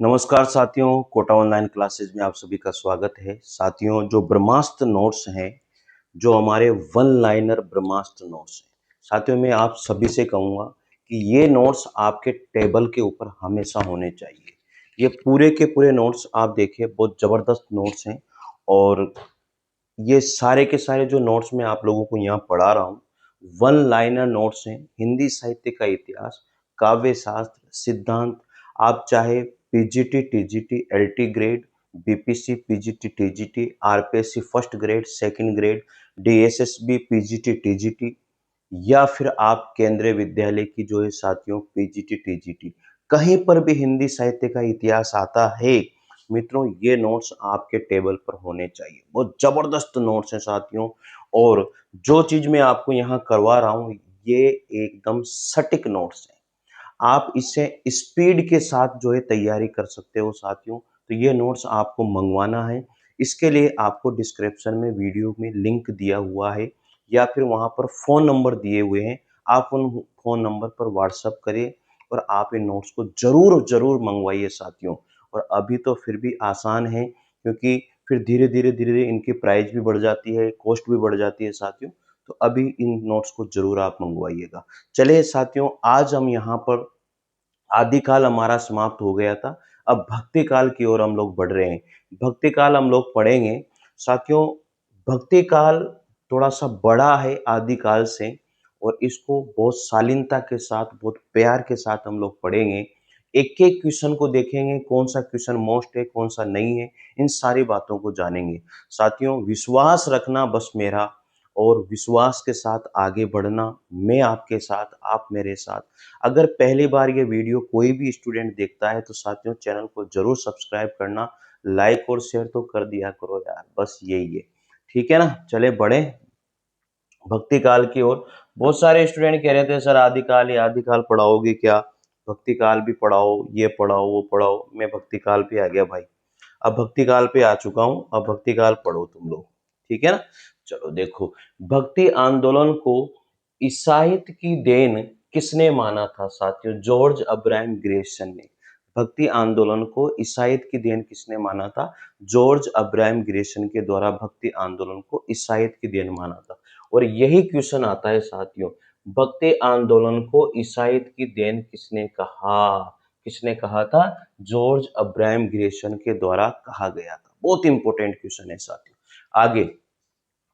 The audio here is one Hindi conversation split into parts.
नमस्कार साथियों, कोटा ऑनलाइन क्लासेस में आप सभी का स्वागत है। साथियों, जो ब्रह्मास्त्र नोट्स हैं, जो हमारे वन लाइनर ब्रह्मास्त्र नोट्स हैं, साथियों मैं आप सभी से कहूँगा कि ये नोट्स आपके टेबल के ऊपर हमेशा होने चाहिए। ये पूरे के पूरे नोट्स आप देखिए, बहुत ज़बरदस्त नोट्स हैं और ये सारे के सारे जो नोट्स मैं आप लोगों को यहाँ पढ़ा रहा हूँ, वन लाइनर नोट्स हैं। हिंदी साहित्य का इतिहास, काव्य शास्त्र, सिद्धांत, आप चाहे PGT, TGT, LT grade, BPC, PGT, TGT, RPSC first grade, second grade, DSSB, PGT, TGT या फिर आप केंद्रीय विद्यालय की जो है साथियों पीजीटी, टीजीटी, कहीं पर भी हिंदी साहित्य का इतिहास आता है मित्रों, ये नोट्स आपके टेबल पर होने चाहिए। बहुत जबरदस्त नोट्स हैं साथियों। और जो चीज मैं आपको यहाँ करवा रहा हूँ, ये एकदम सटीक नोट्स हैं। आप इससे स्पीड के साथ जो है तैयारी कर सकते हो साथियों। तो ये नोट्स आपको मंगवाना है, इसके लिए आपको डिस्क्रिप्शन में वीडियो में लिंक दिया हुआ है या फिर वहाँ पर फ़ोन नंबर दिए हुए हैं। आप उन फ़ोन नंबर पर व्हाट्सअप करिए और आप इन नोट्स को ज़रूर ज़रूर मंगवाइए साथियों। और अभी तो फिर भी आसान है, क्योंकि फिर धीरे धीरे इनकी प्राइस भी बढ़ जाती है, कॉस्ट भी बढ़ जाती है साथियों। तो अभी इन नोट्स को ज़रूर आप मंगवाइएगा। चलिए साथियों, आज हम यहाँ पर आदिकाल हमारा समाप्त हो गया था। अब भक्ति काल की ओर हम लोग बढ़ रहे हैं। भक्ति काल हम लोग पढ़ेंगे साथियों। भक्ति काल थोड़ा सा बड़ा है आदिकाल से और इसको बहुत शालीनता के साथ, बहुत प्यार के साथ हम लोग पढ़ेंगे। एक एक क्वेश्चन को देखेंगे, कौन सा क्वेश्चन मोस्ट है, कौन सा नहीं है, इन सारी बातों को जानेंगे साथियों। विश्वास रखना बस मेरा, और विश्वास के साथ आगे बढ़ना। मैं आपके साथ, आप मेरे साथ। अगर पहली बार ये वीडियो कोई भी स्टूडेंट देखता है तो साथियों चैनल को जरूर सब्सक्राइब करना, लाइक और शेयर तो कर दिया करो यार, बस यही है। ठीक है ना, चले बढ़े भक्ति काल की ओर। बहुत सारे स्टूडेंट कह रहे थे सर आदिकाल ही आदिकाल पढ़ाओगे क्या, भक्ति काल भी पढ़ाओ, ये पढ़ाओ वो पढ़ाओ। मैं भक्ति काल पे आ गया भाई, अब भक्ति काल पे आ चुका हूँ। अब भक्ति काल पढ़ो तुम लोग, ठीक है ना। चलो देखो, भक्ति आंदोलन को ईसाइत की देन किसने माना था साथियों? जॉर्ज अब्राहम ग्रेसन ने। भक्ति आंदोलन को ईसाइत की देन किसने माना था? जॉर्ज अब्राहम ग्रेसन के द्वारा भक्ति आंदोलन को ईसाइत की देन माना था। और यही क्वेश्चन आता है साथियों, भक्ति आंदोलन को ईसाइत की देन किसने कहा? किसने कहा था? जॉर्ज अब्राहम ग्रेसन के द्वारा कहा गया था। बहुत इंपॉर्टेंट क्वेश्चन है साथियों। आगे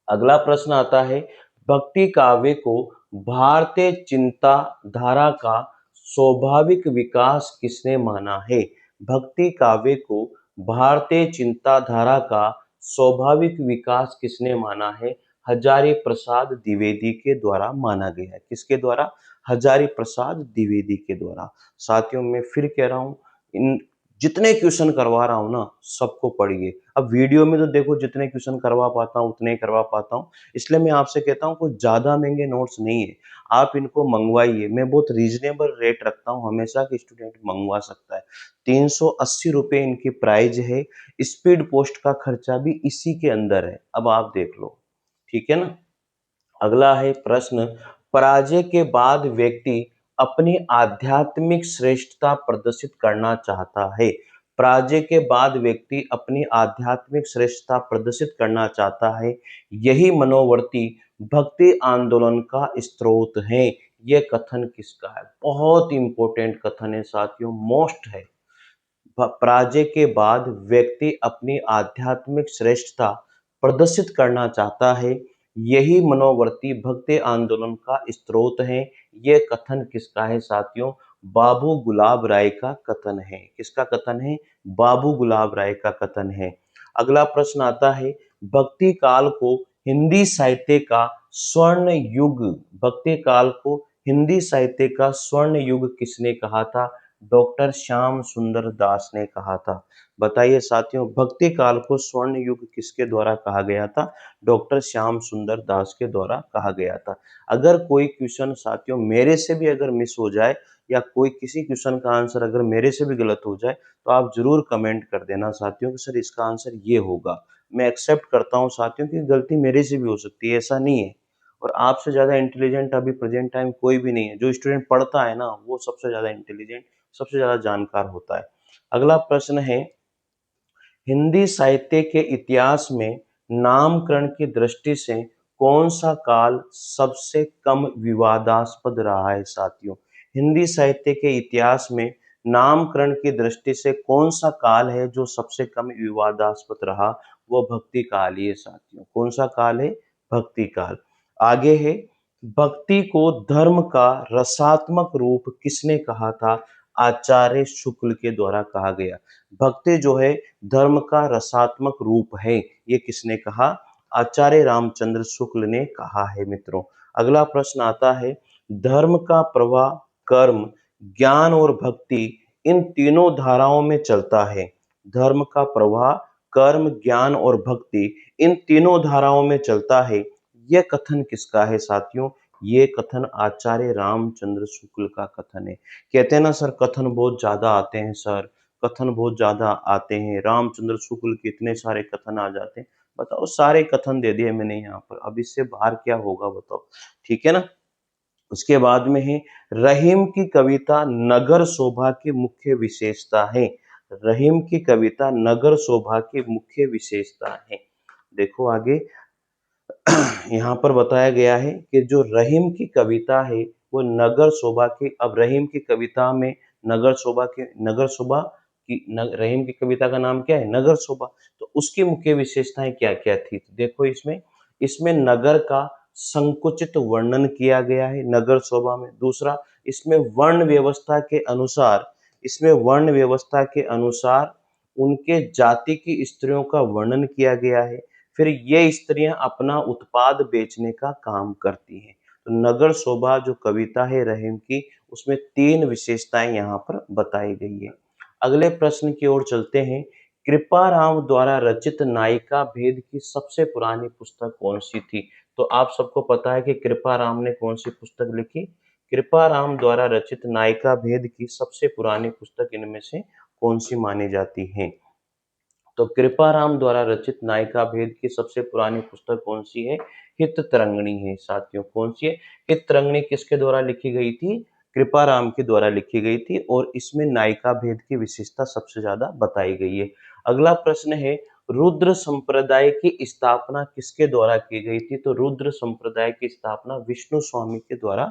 अगला प्रश्न आता है, भक्ति काव्य को भारतीय चिंता धारा का स्वाभाविक विकास किसने माना है? भक्ति काव्य को भारतीय चिंताधारा का स्वाभाविक विकास किसने माना है? हजारी प्रसाद द्विवेदी के द्वारा माना गया है। किसके द्वारा? हजारी प्रसाद द्विवेदी के द्वारा। साथियों मैं फिर कह रहा हूँ, इन जितने क्वेश्चन करवा रहा हूँ ना, सबको पढ़िए। अब वीडियो में तो देखो जितने क्वेश्चन करवा पाता हूँ उतने ही करवा पाता हूँ, इसलिए मैं आपसे कहता हूँ कुछ ज्यादा महंगे नोट्स नहीं है, आप इनको मंगवाइए। मैं बहुत रीजनेबल रेट रखता हूँ हमेशा कि स्टूडेंट मंगवा सकता है। 380 रुपये इनकी प्राइस है। स्पीड पोस्ट का खर्चा भी इसी के अंदर है। अब आप देख लो, ठीक है ना। अगला है प्रश्न, पराजय के बाद व्यक्ति अपनी आध्यात्मिक श्रेष्ठता प्रदर्शित करना चाहता है। पराजय के बाद व्यक्ति अपनी आध्यात्मिक श्रेष्ठता प्रदर्शित करना चाहता है, यही मनोवर्ती भक्ति आंदोलन का स्रोत है। यह कथन किसका है? बहुत इंपॉर्टेंट कथन है साथियों, मोस्ट है। पराजय के बाद व्यक्ति अपनी आध्यात्मिक श्रेष्ठता प्रदर्शित करना चाहता है, यही मनोवर्ती भक्ति आंदोलन का स्रोत है। यह कथन किसका है साथियों? बाबू गुलाब राय का कथन है। किसका कथन है? बाबू गुलाब राय का कथन है। अगला प्रश्न आता है, भक्ति काल को हिंदी साहित्य का स्वर्ण युग, भक्ति काल को हिंदी साहित्य का स्वर्ण युग किसने कहा था? डॉक्टर श्याम सुंदर दास ने कहा था। बताइए साथियों, भक्ति काल को स्वर्ण युग किसके द्वारा कहा गया था? डॉक्टर श्याम सुंदर दास के द्वारा कहा गया था। अगर कोई क्वेश्चन साथियों मेरे से भी अगर मिस हो जाए, या कोई किसी क्वेश्चन का आंसर अगर मेरे से भी गलत हो जाए, तो आप जरूर कमेंट कर देना साथियों कि सर इसका आंसर ये होगा। मैं एक्सेप्ट करता हूँ साथियों कि गलती मेरे से भी हो सकती है, ऐसा नहीं है। और आपसे ज्यादा इंटेलिजेंट अभी प्रेजेंट टाइम कोई भी नहीं है। जो स्टूडेंट पढ़ता है ना, वो सबसे ज्यादा इंटेलिजेंट, सबसे ज्यादा जानकार होता है। अगला प्रश्न है, हिंदी साहित्य के इतिहास में नामकरण की दृष्टि से कौन सा काल सबसे कम विवादास्पद रहा है साथियों? हिंदी साहित्य के इतिहास में नामकरण की दृष्टि से कौन सा काल है जो सबसे कम विवादास्पद रहा? वो भक्ति काल ही है साथियों। कौन सा काल है? भक्ति काल। आगे है, भक्ति को धर्म का रसात्मक रूप किसने कहा था? आचार्य शुक्ल के द्वारा कहा गया। भक्ति जो है धर्म का रसात्मक रूप है, ये किसने कहा? आचार्य रामचंद्र शुक्ल ने कहा है मित्रों। अगला प्रश्न आता है, धर्म का प्रवाह कर्म, ज्ञान और भक्ति इन तीनों धाराओं में चलता है। धर्म का प्रवाह कर्म, ज्ञान और भक्ति इन तीनों धाराओं में चलता है। यह कथन किसका है साथियों? ये कथन आचार्य रामचंद्र शुक्ल का कथन है। कहते हैं ना सर कथन बहुत ज्यादा आते हैं सर, कथन बहुत ज्यादा आते हैं, रामचंद्र शुक्ल के इतने सारे कथन आ जाते हैं। बताओ, सारे कथन दे दिए मैंने यहाँ पर, अब इससे बाहर क्या होगा बताओ? ठीक है ना। उसके बाद में है, रहीम की कविता नगर शोभा की मुख्य विशेषता है। रहीम की कविता नगर शोभा की मुख्य विशेषता है। देखो आगे यहाँ पर बताया गया है कि जो रहीम की कविता है वो नगर शोभा की, अब रहीम की कविता में नगर शोभा की रहीम की कविता का नाम क्या है? नगर शोभा। तो उसकी मुख्य विशेषताएं क्या क्या थी? तो देखो इसमें इसमें नगर का संकुचित वर्णन किया गया है नगर शोभा में। दूसरा, इसमें वर्ण व्यवस्था के अनुसार उनके जाति की स्त्रियों का वर्णन किया गया है। फिर ये स्त्रियां अपना उत्पाद बेचने का काम करती हैं। तो नगर शोभा जो कविता है रहीम की, उसमें 3 विशेषताएं यहाँ पर बताई गई है। अगले प्रश्न की ओर चलते हैं, कृपाराम द्वारा रचित नायिका भेद की सबसे पुरानी पुस्तक कौन सी थी? तो आप सबको पता है कि कृपाराम ने कौन सी पुस्तक लिखी? कृपाराम द्वारा रचित नायिका भेद की सबसे पुरानी पुस्तक इनमें से कौन सी मानी जाती है? तो कृपाराम द्वारा रचित नायिका भेद की सबसे पुरानी पुस्तक कौन सी है? हित तरंगिणी है साथियों। कौन सी है? हित तरंगिणी किसके द्वारा लिखी गई थी? कृपाराम के द्वारा लिखी गई थी, और इसमें नायिका भेद की विशेषता सबसे ज्यादा बताई गई है। अगला प्रश्न है, रुद्र संप्रदाय की स्थापना किसके द्वारा की गई थी? तो रुद्र संप्रदाय की स्थापना विष्णु स्वामी के द्वारा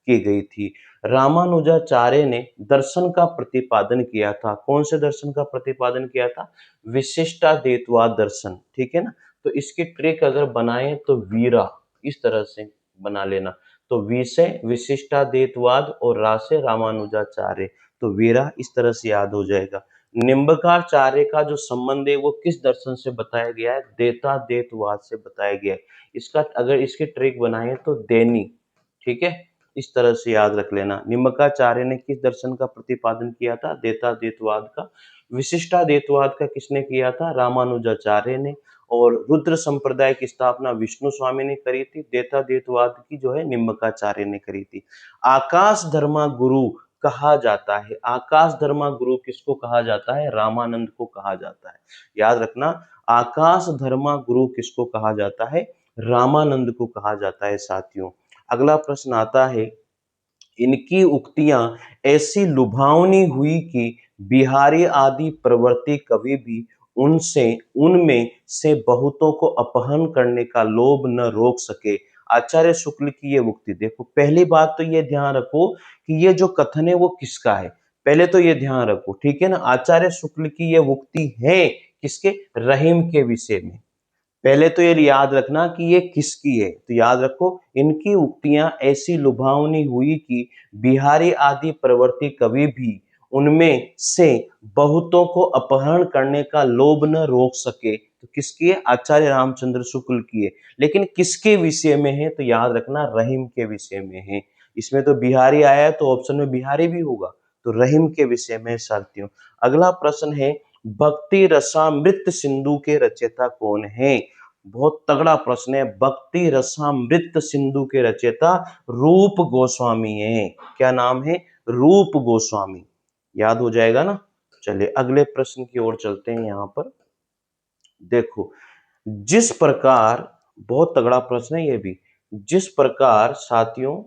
की गई थी। रामानुजाचार्य ने दर्शन का प्रतिपादन किया था। कौन से दर्शन का प्रतिपादन किया था? विशिष्टाद्वैतवाद दर्शन। ठीक है ना। तो इसकी ट्रिक अगर बनाए तो वीरा इस तरह से बना लेना। तो वी से विशिष्टाद्वैतवाद और रा से रामानुजाचार्य, तो वीरा इस तरह से याद हो जाएगा। निम्बकाचार्य का जो संबंध है वो किस दर्शन से बताया गया है? द्वैताद्वैतवाद से बताया गया है। इसका अगर इसकी ट्रिक बनाए तो देनी। ठीक है, इस तरह से याद रख लेना। निम्बकाचार्य ने किस दर्शन का प्रतिपादन किया था? द्वैताद्वैतवाद का। विशिष्टाद्वैतवाद का किसने किया था? रामानुजाचार्य ने। और रुद्र संप्रदाय की स्थापना विष्णु स्वामी ने करी थी। द्वैताद्वैतवाद की जो है निम्बकाचार्य ने करी थी। आकाश धर्मा गुरु कहा जाता है। आकाश धर्मा गुरु किसको कहा जाता है? रामानंद को कहा जाता है। याद रखना, आकाश धर्मा गुरु किसको कहा जाता है? रामानंद को कहा जाता है साथियों। अगला प्रश्न आता है, इनकी उक्तियां ऐसी लुभावनी हुई कि बिहारी आदि प्रवर्ती कवि भी उनमें से बहुतों को अपहरण करने का लोभ न रोक सके। आचार्य शुक्ल की ये उक्ति देखो। पहली बात तो ये ध्यान रखो कि ये जो कथन है वो किसका है, पहले तो ये ध्यान रखो। ठीक है ना। आचार्य शुक्ल की ये उक्ति है किसके? रहीम के विषय में। पहले तो ये याद रखना कि ये किसकी है। तो याद रखो, इनकी उक्तियां ऐसी लुभावनी हुई कि बिहारी आदि प्रवर्ती कवि भी उनमें से बहुतों को अपहरण करने का लोभ न रोक सके। तो किसकी है? आचार्य रामचंद्र शुक्ल की है। लेकिन किसके विषय में है? तो याद रखना रहीम के विषय में है। इसमें तो बिहारी आया है तो ऑप्शन में बिहारी भी होगा, तो रहीम के विषय में साथियों। अगला प्रश्न है, भक्ति रसामृत सिंधु के रचयिता कौन है? बहुत तगड़ा प्रश्न है। भक्ति रसामृत सिंधु के रचयिता रूप गोस्वामी है। क्या नाम है? रूप गोस्वामी। याद हो जाएगा ना। चलिए अगले प्रश्न की ओर चलते हैं। यहाँ पर देखो, जिस प्रकार, बहुत तगड़ा प्रश्न है ये भी, जिस प्रकार साथियों,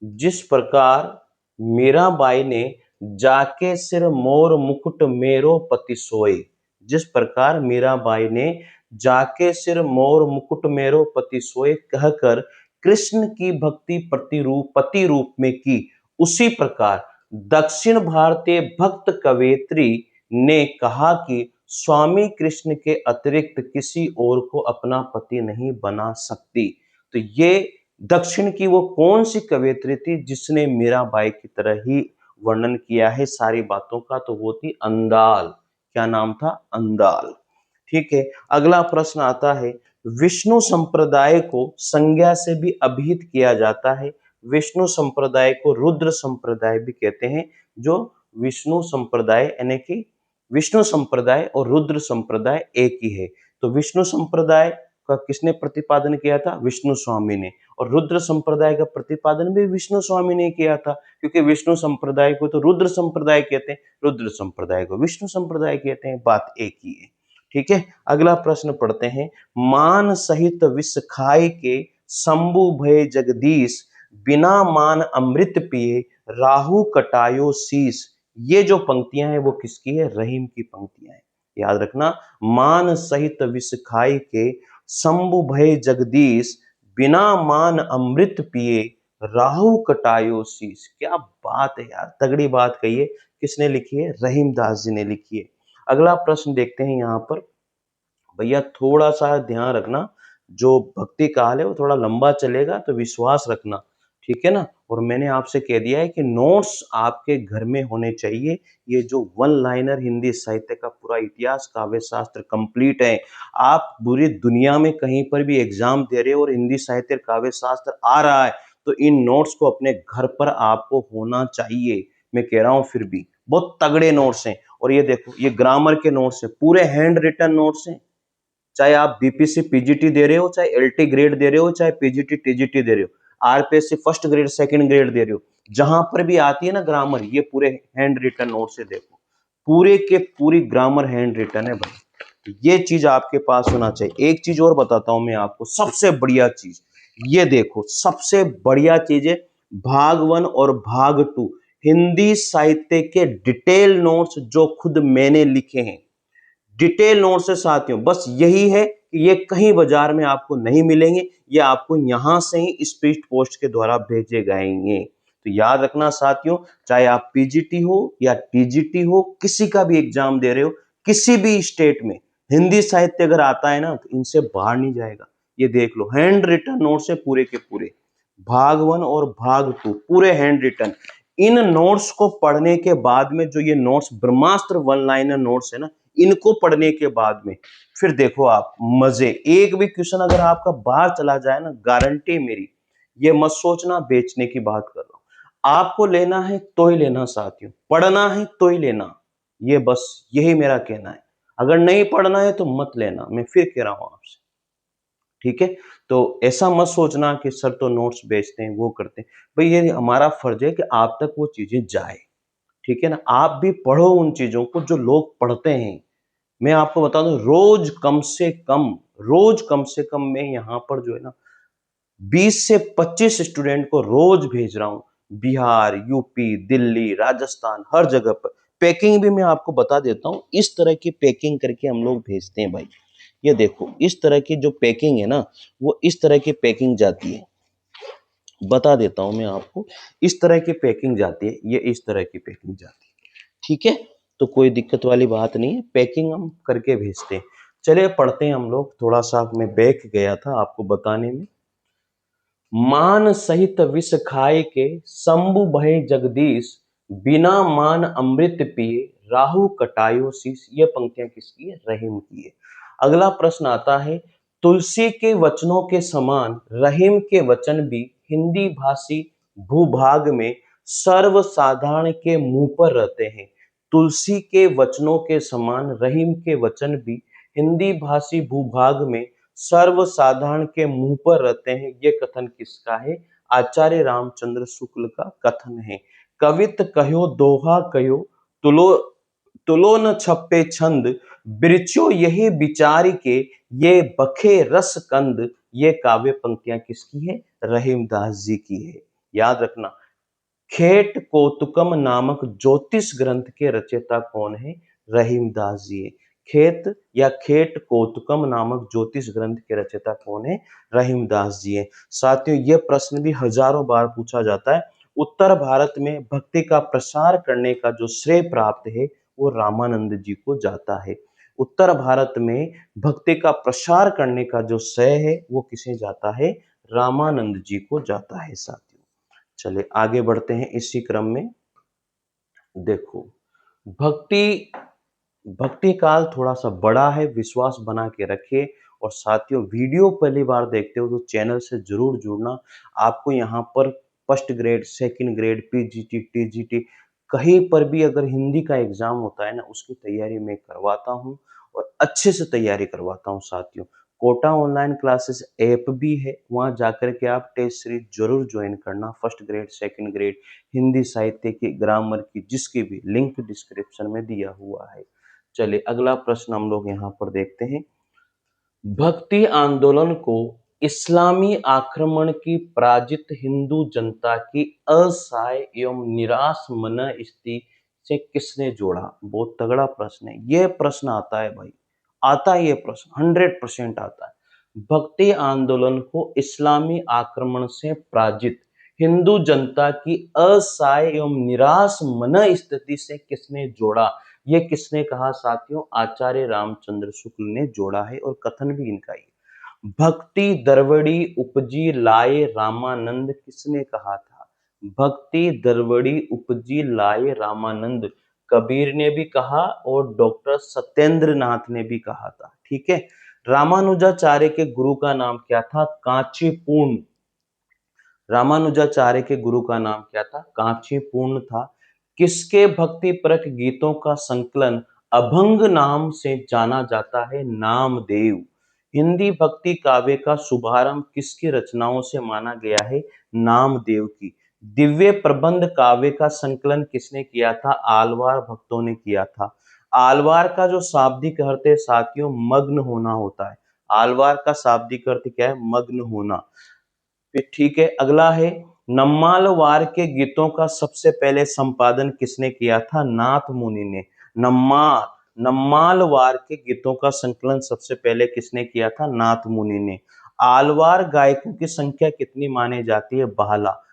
जिस प्रकार मीराबाई ने जाके सिर मोर मुकुट मेरो पति सोए। जिस प्रकार मीराबाई ने जाके सिर मोर मुकुट मेरो पति सोए कहकर कृष्ण की भक्ति पति रूप में की, उसी प्रकार दक्षिण भारतीय भक्त कवयित्री ने कहा कि स्वामी कृष्ण के अतिरिक्त किसी और को अपना पति नहीं बना सकती। तो ये दक्षिण की वो कौन सी कवयित्री थी जिसने मीराबाई की तरह ही वर्णन किया है सारी बातों का? तो वो थी अंदाल। क्या नाम था? अंदाल। ठीक है, अगला प्रश्न आता है, विष्णु संप्रदाय को संज्ञा से भी अभिहित किया जाता है। विष्णु संप्रदाय को रुद्र संप्रदाय भी कहते हैं। जो विष्णु संप्रदाय यानी कि विष्णु संप्रदाय और रुद्र संप्रदाय एक ही है। तो विष्णु संप्रदाय का किसने प्रतिपादन किया था? विष्णु स्वामी ने। और रुद्र संप्रदाय का प्रतिपादन भी विष्णु स्वामी ने किया था, क्योंकि विष्णु संप्रदाय को तो रुद्र संप्रदाय कहते हैं, रुद्र संप्रदाय को विष्णु संप्रदाय कहते हैं। बात एक ही है। ठीक है, अगला प्रश्न पढ़ते हैं। मान सहित विष खाए के शंभु भय जगदीश, बिना मान अमृत पिए राहु कटायो शीश। ये जो पंक्तियां हैं वो किसकी है? रहीम की पंक्तियां हैं। याद रखना, मान सहित विष खाए के शंभु भय जगदीश, बिना मान अमृत पिए राहु कटायो शीश। क्या बात है यार, तगड़ी बात कही है। किसने लिखी है? रहीम दास जी ने लिखी है। अगला प्रश्न देखते हैं यहाँ पर। भैया थोड़ा सा ध्यान रखना, जो भक्ति काल है वो थोड़ा लंबा चलेगा, तो विश्वास रखना। ठीक है ना? और मैंने आपसे कह दिया है कि नोट्स आपके घर में होने चाहिए। ये जो वन लाइनर हिंदी साहित्य का पूरा इतिहास काव्य शास्त्र कंप्लीट है। आप पूरी दुनिया में कहीं पर भी एग्जाम दे रहे हो और हिंदी साहित्य काव्य शास्त्र आ रहा है, तो इन नोट्स को अपने घर पर आपको होना चाहिए। मैं कह रहा हूं फिर भी बहुत तगड़े नोट्स हैं। और ये देखो, ये ग्रामर के नोट्स हैं, पूरे हैंड रिटन नोट्स हैं। चाहे आप बीपीसी पीजीटी दे रहे हो, चाहे एलटी ग्रेड दे रहे हो, चाहे पीजीटी टीजीटी दे रहे हो, RPSC first grade second grade दे रहे हो, जहां पर भी आती है ना ग्रामर, ये पूरे हैंड रिटन नोट से देखो, पूरे के पूरी ग्रामर हैंड रिटन है भाई। ये चीज आपके पास होना चाहिए। एक चीज और बताता हूं मैं आपको, सबसे बढ़िया चीज ये देखो, सबसे बढ़िया चीज है भाग 1 और भाग 2 हिंदी साहित्य के डिटेल नोट्स जो खुद मैंने लिखे हैं। डिटेल नोट से साथियों, बस यही है कि ये कहीं बाजार में आपको नहीं मिलेंगे, ये आपको यहां से ही स्पीड पोस्ट के द्वारा भेजे जाएंगे। तो याद रखना साथियों, चाहे आप पीजीटी हो या टीजीटी हो, किसी का भी एग्जाम दे रहे हो, किसी भी स्टेट में हिंदी साहित्य अगर आता है ना, तो इनसे बाहर नहीं जाएगा। ये देख लो, हैंड रिटन नोट से पूरे के पूरे भाग 1 और भाग 2 पूरे हैंड रिटन। इन नोट्स को पढ़ने के बाद में, जो ये नोट्स ब्रह्मास्त्र वन लाइनर नोट्स है ना, इनको पढ़ने के बाद में फिर देखो आप मजे। एक भी क्वेश्चन अगर आपका बाहर चला जाए ना, गारंटी मेरी, ये मत सोचना बेचने की बात कर रहा हूं। आपको लेना है तो ही लेना साथियों, पढ़ना है तो ही लेना। ये बस यही मेरा कहना है। अगर नहीं पढ़ना है तो मत लेना, मैं फिर कह रहा हूं आपसे। ठीक है, तो ऐसा मत सोचना कि सर तो नोट्स बेचते हैं, वो करते हैं। भाई ये हमारा फर्ज है कि आप तक वो चीजें जाए। ठीक है ना? आप भी पढ़ो उन चीजों को जो लोग पढ़ते हैं। मैं आपको बता दूं, रोज कम से कम मैं यहाँ पर जो है ना 20 से 25 स्टूडेंट को रोज भेज रहा हूँ। बिहार, यूपी, दिल्ली, राजस्थान, हर जगह पर। पैकिंग भी मैं आपको बता देता हूँ, इस तरह की पैकिंग करके हम लोग भेजते हैं भाई। ये देखो, इस तरह की जो पैकिंग है ना, वो इस तरह की पैकिंग जाती है। बता देता हूं मैं आपको, इस तरह की पैकिंग जाती है, ये इस तरह की पैकिंग जाती है। ठीक है, तो कोई दिक्कत वाली बात नहीं है, पैकिंग हम करके भेजते हैं। चलिए पढ़ते हैं हम लोग। थोड़ा सा मैं बैक गया था आपको बताने में। मान सहित विष खाए के शंभु भय जगदीश, बिना मान अमृत पिए राहु कटायो शीश। ये पंक्तियां किसकी है? रहीम की है। अगला प्रश्न आता है, तुलसी के वचनों के समान रहीम के वचन भी हिंदी भाषी भूभाग में सर्वसाधारण के मुंह पर रहते हैं। तुलसी के वचनों के समान रहीम के वचन भी हिंदी भाषी भूभाग में सर्वसाधारण के मुंह पर रहते हैं। ये कथन किसका है? आचार्य रामचंद्र शुक्ल का कथन है। कवित कहो दोहा कहो, तुलो तुलो न छप्पे छंद, बिरचो यही विचार के, ये बखे रस कंद। ये काव्य पंक्तियां किसकी है? रहीमदास जी की है। याद रखना, खेट कौतुकम नामक ज्योतिष ग्रंथ के रचयिता कौन है? रहीमदास जी है। खेत या खेट कौतुकम नामक ज्योतिष ग्रंथ के रचयिता कौन है? रहीमदास जी है। साथियों, यह प्रश्न भी हजारों बार पूछा जाता है। उत्तर भारत में भक्ति का प्रसार करने का जो श्रेय प्राप्त है वो रामानंद जी को जाता है। उत्तर भारत में भक्ति का प्रसार करने का जो श्रेय है वो किसे जाता है? रामानंद जी को जाता है। साथियों, चलिए आगे बढ़ते हैं इसी क्रम में। देखो, भक्ति भक्ति काल थोड़ा सा बड़ा है, विश्वास बना के रखिए। और साथियों, वीडियो पहली बार देखते हो तो चैनल से जरूर जुड़ना। आपको यहाँ पर first grade, second grade, PGT, TGT कहीं पर भी अगर हिंदी का एग्जाम होता है ना, उसकी तैयारी मैं करवाता हूँ और अच्छे से तैयारी करवाता हूँ। साथियों, कोटा ऑनलाइन क्लासेस ऐप भी है, वहाँ जाकर के आप टेस्ट सीरीज जरूर ज्वाइन करना। First grade, second grade, Hindi साहित्य की, ग्रामर की, जिसकी भी लिंक डिस्क्रिप्शन में दिया हुआ है। चलिए अगला प्रश्न हम लोग यहाँ पर देखते हैं। भक्ति आंदोलन को इस्लामी आक्रमण की पराजित हिंदू जनता की असहाय एवं निराश मन स्थिति से किसने जोड़ा? बहुत तगड़ा प्रश्न है। यह प्रश्न आता है भाई, आता है ये प्रश्न, 100% आता है। भक्ति आंदोलन को इस्लामी आक्रमण से पराजित हिंदू जनता की असहाय एवं निराश मन स्थिति से किसने जोड़ा? ये किसने कहा साथियों? आचार्य रामचंद्र शुक्ल ने जोड़ा है और कथन भी इनका ही। भक्ति दरवड़ी उपजी लाए रामानंद किसने कहा था? भक्ति दरवड़ी उपजी लाए रामानंद कबीर ने भी कहा और डॉक्टर सत्येंद्र नाथ ने भी कहा था। ठीक है। रामानुजाचार्य के गुरु का नाम क्या था? कांची पूर्ण। रामानुजाचार्य के गुरु का नाम क्या था? कांची पूर्ण था। किसके भक्ति परक गीतों का संकलन अभंग नाम से जाना जाता है? नामदेव। हिंदी भक्ति काव्य का शुभारंभ किसकी रचनाओं से माना गया है? नामदेव की। दिव्य प्रबंध काव्य का संकलन किसने किया था? आलवार भक्तों ने किया था। आलवार का जो शाब्दिक अर्थ है साथियों, मग्न होना होता है। आलवार का शाब्दिक अर्थ क्या है? मग्न होना। फिर ठीक है, अगला है, नम्माल वार के गीतों का सबसे पहले संपादन किसने किया था? नाथ मुनि ने। नम्माल नम्माल वार के गीतों का संकलन सबसे पहले किसने किया था? नाथ मुनि ने। आलवार गायकों की संख्या कितनी मानी जाती है?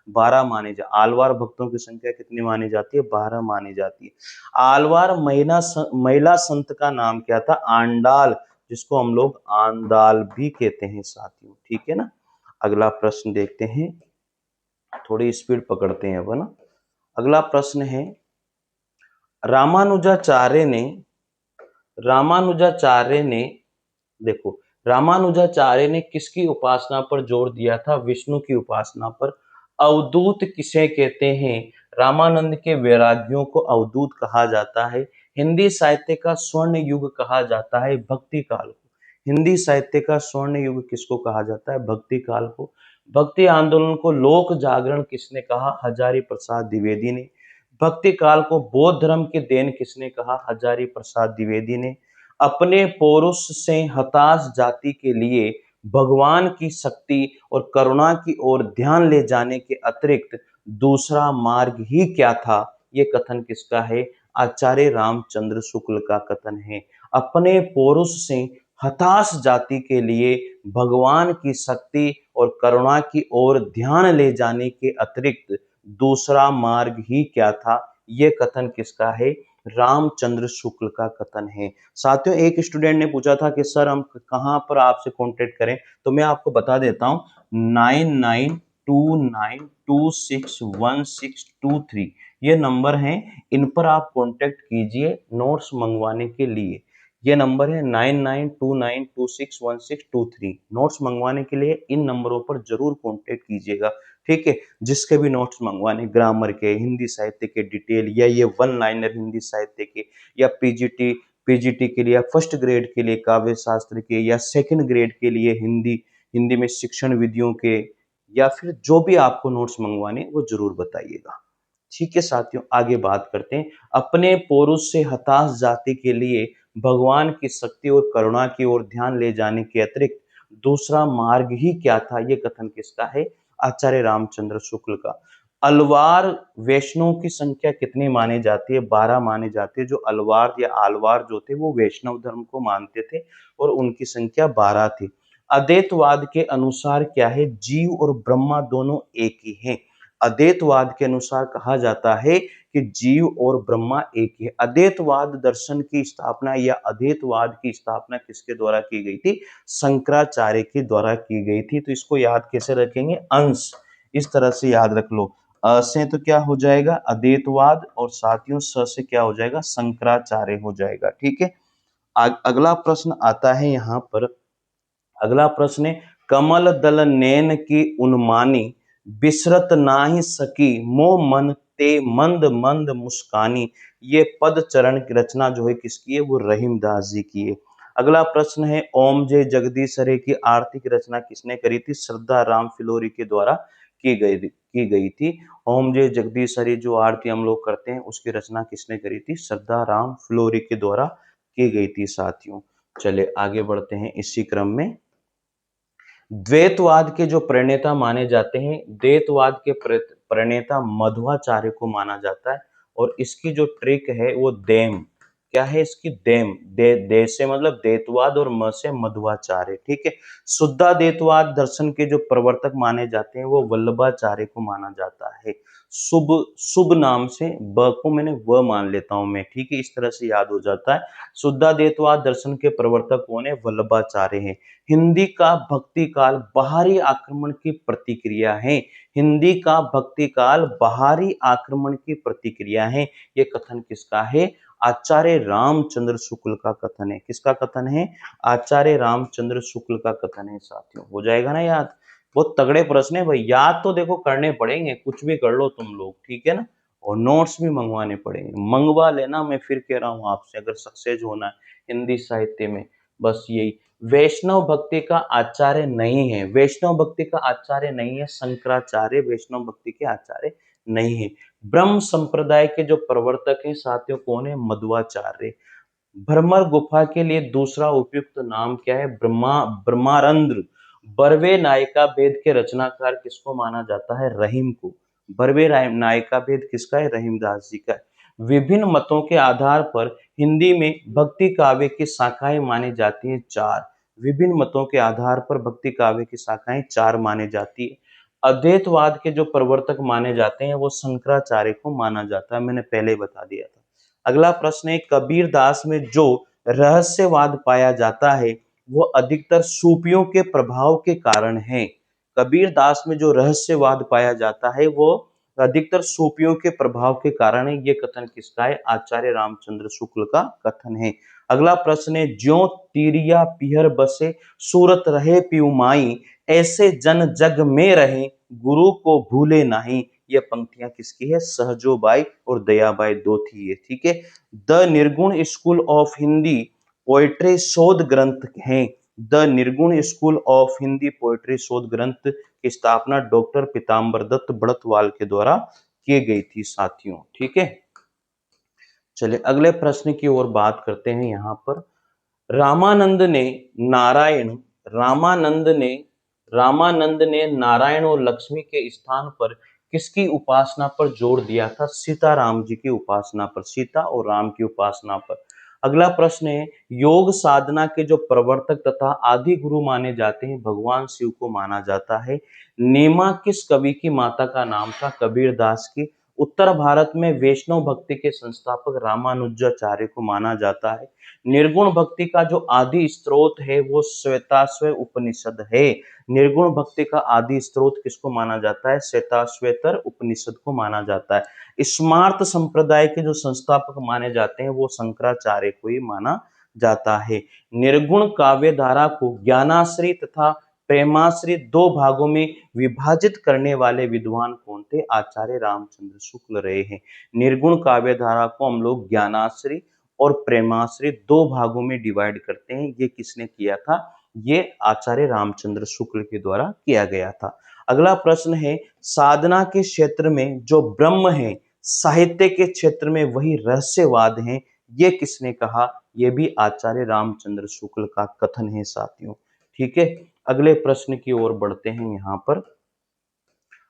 12 माने जा आलवार भक्तों की संख्या कितनी मानी जाती है? 12 मानी जाती है। आलवार महिला संत का नाम क्या था? आंडाल, जिसको हम लोग आंदाल भी कहते हैं साथियों। ठीक है ना। अगला प्रश्न देखते हैं, थोड़ी स्पीड पकड़ते हैं अब, है ना। अगला प्रश्न है, रामानुजाचार्य ने रामानुजाचार्य ने देखो, रामानुजाचार्य ने किसकी उपासना पर जोर दिया था? विष्णु की उपासना पर। अवधूत किसे कहते हैं? रामानंद के वैरागियों को अवधूत कहा जाता है। हिंदी साहित्य का स्वर्ण युग कहा जाता है भक्ति काल को। हिंदी साहित्य का स्वर्ण युग किसको कहा जाता है? भक्ति काल को। भक्ति आंदोलन को लोक जागरण किसने कहा? हजारी प्रसाद द्विवेदी ने। भक्ति काल को बौद्ध धर्म की देन किसने कहा? हजारी प्रसाद द्विवेदी ने। अपने पौरुष से हताश जाति के लिए भगवान की शक्ति और करुणा की ओर ध्यान ले जाने के अतिरिक्त दूसरा मार्ग ही क्या था? ये कथन किसका है? आचार्य रामचंद्र शुक्ल का कथन है। अपने पौरुष से हताश जाति के लिए भगवान की शक्ति और करुणा की ओर ध्यान ले जाने के अतिरिक्त दूसरा मार्ग ही क्या था? ये कथन किसका है? रामचंद्र शुक्ल का कथन है। साथियों, एक स्टूडेंट ने पूछा था कि सर हम कहाँ पर आपसे कांटेक्ट करें, तो मैं आपको बता देता हूँ, 9929261623 ये नंबर हैं। इन पर आप कांटेक्ट कीजिए नोट्स मंगवाने के लिए। ये नंबर है 9929261623। नोट्स मंगवाने के लिए इन नंबरों पर जरूर कांटेक्ट कीजिएगा। ठीक है। जिसके भी नोट्स मंगवाने, ग्रामर के, हिंदी साहित्य के डिटेल, या ये वन लाइनर हिंदी साहित्य के, या पीजीटी के लिए, या फर्स्ट ग्रेड के लिए काव्य शास्त्र के, या सेकंड ग्रेड के लिए हिंदी हिंदी में शिक्षण विधियों के, या फिर जो भी आपको नोट्स मंगवाने वो जरूर बताइएगा। ठीक है साथियों, आगे बात करते हैं। अपने पौरुष से हताश जाति के लिए भगवान की शक्ति और करुणा की ओर ध्यान ले जाने के अतिरिक्त दूसरा मार्ग ही क्या था? ये कथन किसका है? आचार्य रामचंद्र शुक्ल का। अलवार वैष्णव की संख्या कितनी मानी जाती है? 12 मानी जाती है। जो अलवार या आलवार जो थे वो वैष्णव धर्म को मानते थे और उनकी संख्या 12 थी। अद्वैतवाद के अनुसार क्या है? जीव और ब्रह्मा दोनों एक ही हैं। अद्वैतवाद के अनुसार कहा जाता है कि जीव और ब्रह्मा एक ही है। अद्वैतवाद दर्शन की स्थापना या अद्वैतवाद की स्थापना किसके द्वारा की गई थी? शंकराचार्य के द्वारा की गई थी। तो इसको याद कैसे रखेंगे? अंश इस तरह से याद रख लो। अ से तो क्या हो जाएगा? अद्वैतवाद और साथियों स से क्या हो जाएगा? शंकराचार्य हो जाएगा। ठीक है। अगला प्रश्न आता है यहाँ पर। अगला प्रश्न है, कमल दल नैन की उन्मानी बिसरत नाही सकी मोह मन ते मंद मंद मुस्कानी। ये पद चरण की रचना जो है किसकी है? वो रहीमदास जी की है। अगला प्रश्न है, ओम जय जगदीश हरे की आरती की रचना किसने करी थी? श्रद्धा राम फिलोरी के द्वारा की गई थी। ओम जय जगदीश हरे जो आरती हम लोग करते हैं उसकी रचना किसने करी थी? श्रद्धा राम फिलोरी के द्वारा की गई थी साथियों। चले आगे बढ़ते हैं इसी क्रम में। द्वैतवाद के जो प्रणेता माने जाते हैं, द्वैतवाद के प्रणेता मध्वाचार्य को माना जाता है और इसकी जो ट्रिक है वो देम, क्या है इसकी? देम, दे से मतलब द्वैतवाद और म से मध्वाचार्य। ठीक है। शुद्धाद्वैतवाद दर्शन के जो प्रवर्तक माने जाते हैं वो वल्लभाचार्य को माना जाता है। शुभ शुभ नाम से ब को मैंने व मान लेता हूं मैं। ठीक है, इस तरह से याद हो जाता है। शुद्धाद्वैतवाद दर्शन के प्रवर्तक कौन है? वल्लभाचार्य हैं। हिंदी का भक्ति काल बाहरी आक्रमण की प्रतिक्रिया है। हिंदी का भक्ति काल बाहरी आक्रमण की प्रतिक्रिया है। ये कथन किसका है? आचार्य रामचंद्र शुक्ल का कथन है। किसका कथन है? आचार्य रामचंद्र शुक्ल का कथन है साथियों। हो जाएगा ना याद? बहुत तगड़े प्रश्न है भाई, याद तो देखो करने पड़ेंगे, कुछ भी कर लो तुम लोग, ठीक है ना। और नोट्स भी मंगवाने पड़ेंगे, मंगवा लेना। मैं फिर कह रहा हूं आपसे, अगर सक्सेस होना है हिंदी साहित्य में, बस यही। वैष्णव भक्ति का आचार्य नहीं है, वैष्णव भक्ति का आचार्य नहीं है शंकराचार्य, वैष्णव भक्ति के आचार्य नहीं है। ब्रह्म संप्रदाय के जो प्रवर्तक हैं साथियों कौन है? मध्वाचार्य। भ्रमर गुफा के लिए दूसरा उपयुक्त नाम क्या है? ब्रह्मारंध्र। बरवे नायिका भेद के रचनाकार किसको माना जाता है? रहीम को। बरवे नायिका भेद किसका है? रहीमदास जी का है। विभिन्न मतों के आधार पर हिंदी में भक्ति काव्य की शाखाएं मानी जाती हैं 4। विभिन्न मतों के आधार पर भक्ति काव्य की शाखाएं 4 मानी जाती है। अद्वैतवाद के जो प्रवर्तक माने जाते हैं वो शंकराचार्य को माना जाता है, मैंने पहले बता दिया था। अगला प्रश्न है, कबीर दास में जो रहस्यवाद पाया जाता है वो अधिकतर सूफियों के प्रभाव के कारण है। कबीर दास में जो रहस्यवाद पाया जाता है वो अधिकतर सूफियों के प्रभाव के कारण है। ये कथन किसका है? आचार्य रामचंद्र शुक्ल का कथन है। अगला प्रश्न है, ज्यों तीरिया पिहर बसे सूरत रहे पियुमाई ऐसे जन जग में रहे गुरु को भूले नहीं। ये पंक्तियां किसकी है? सहजोबाई और दयाबाई दो थी ये। ठीक है। द निर्गुण स्कूल ऑफ हिंदी पोएट्री शोध ग्रंथ है। द निर्गुण स्कूल ऑफ हिंदी पोएट्री शोध ग्रंथ की स्थापना डॉक्टर पीताम्बर दत्त बड़तवाल के द्वारा की गई थी साथियों। ठीक है। चलिए अगले प्रश्न की ओर बात करते हैं। यहाँ पर रामानंद ने नारायण रामानंद ने रामानंद ने नारायण और लक्ष्मी के स्थान पर किसकी उपासना पर जोर दिया था? सीताराम जी की उपासना पर, सीता और राम की उपासना पर। अगला प्रश्न है, योग साधना के जो प्रवर्तक तथा आदि गुरु माने जाते हैं भगवान शिव को माना जाता है। नेमा किस कवि की माता का नाम था? कबीर दास की। उत्तर भारत में वैष्णव भक्ति के संस्थापक रामानुजाचार्य को माना जाता है। निर्गुण भक्ति का जो आदि स्रोत है वो श्वेताश्वय उपनिषद है। निर्गुण भक्ति का आदि स्रोत किसको माना जाता है? श्वेताश्वेतर उपनिषद को माना जाता है। स्मार्त संप्रदाय के जो संस्थापक माने जाते हैं वो शंकराचार्य को ही माना जाता है। निर्गुण काव्य धारा को ज्ञानाश्री तथा प्रेमाश्री दो भागों में विभाजित करने वाले विद्वान कौन थे? आचार्य रामचंद्र शुक्ल रहे हैं। निर्गुण काव्य धारा को हम लोग ज्ञानाश्री और प्रेमाश्री दो भागों में डिवाइड करते हैं। ये किसने किया था? ये आचार्य रामचंद्र शुक्ल के द्वारा किया गया था। अगला प्रश्न है, साधना के क्षेत्र में जो ब्रह्म है साहित्य के क्षेत्र में वही रहस्यवाद है, ये किसने कहा? ये भी आचार्य रामचंद्र शुक्ल का कथन है साथियों। ठीक है। अगले प्रश्न की ओर बढ़ते हैं। यहाँ पर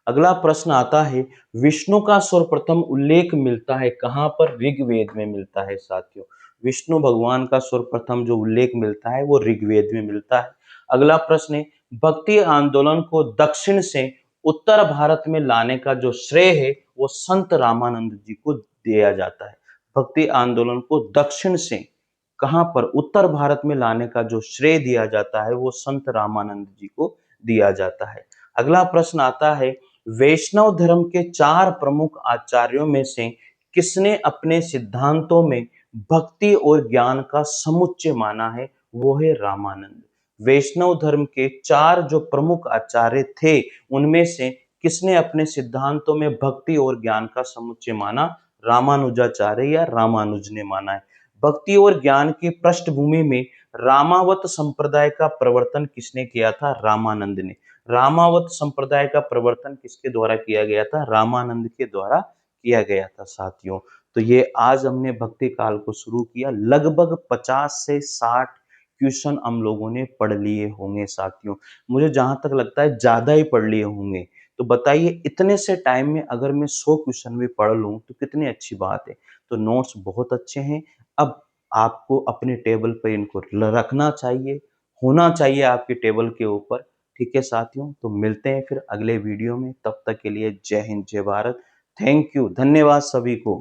अगला प्रश्न आता है, विष्णु का सर्वप्रथम उल्लेख मिलता है कहाँ पर? ऋग्वेद में मिलता है साथियों। विष्णु भगवान का सर्वप्रथम जो उल्लेख मिलता है वो ऋग्वेद में मिलता है। अगला प्रश्न है, भक्ति आंदोलन को दक्षिण से उत्तर भारत में लाने का जो श्रेय है वो संत रामानंद जी को दिया जाता है। भक्ति आंदोलन को दक्षिण से कहां पर? उत्तर भारत में लाने का जो श्रेय दिया जाता है वो संत रामानंद जी को दिया जाता है। अगला प्रश्न आता है, वैष्णव धर्म के 4 प्रमुख आचार्यों में से किसने अपने सिद्धांतों में भक्ति और ज्ञान का समुच्चय माना है? वो है रामानंद। वैष्णव धर्म के 4 जो प्रमुख आचार्य थे उनमें से किसने अपने सिद्धांतों में भक्ति और ज्ञान का समुच्चय माना? रामानुजाचार्य या रामानुज ने माना है। भक्ति और ज्ञान की पृष्ठभूमि में रामावत संप्रदाय का प्रवर्तन किसने किया था? रामानंद ने। रामावत संप्रदाय का प्रवर्तन किसके द्वारा किया गया था? रामानंद के द्वारा किया गया था साथियों। तो ये आज हमने भक्ति काल को शुरू किया। लगभग 50 से 60 क्वेश्चन हम लोगों ने पढ़ लिए होंगे साथियों। मुझे जहां तक लगता है ज्यादा ही पढ़ लिए होंगे। तो बताइए इतने से टाइम में अगर मैं 100 क्वेश्चन भी पढ़ लूं तो कितनी अच्छी बात है। तो नोट्स बहुत अच्छे हैं। अब आपको अपने टेबल पर इनको रखना चाहिए, होना चाहिए आपके टेबल के ऊपर। ठीक है साथियों, तो मिलते हैं फिर अगले वीडियो में। तब तक के लिए जय हिंद, जय भारत। थैंक यू, धन्यवाद सभी को।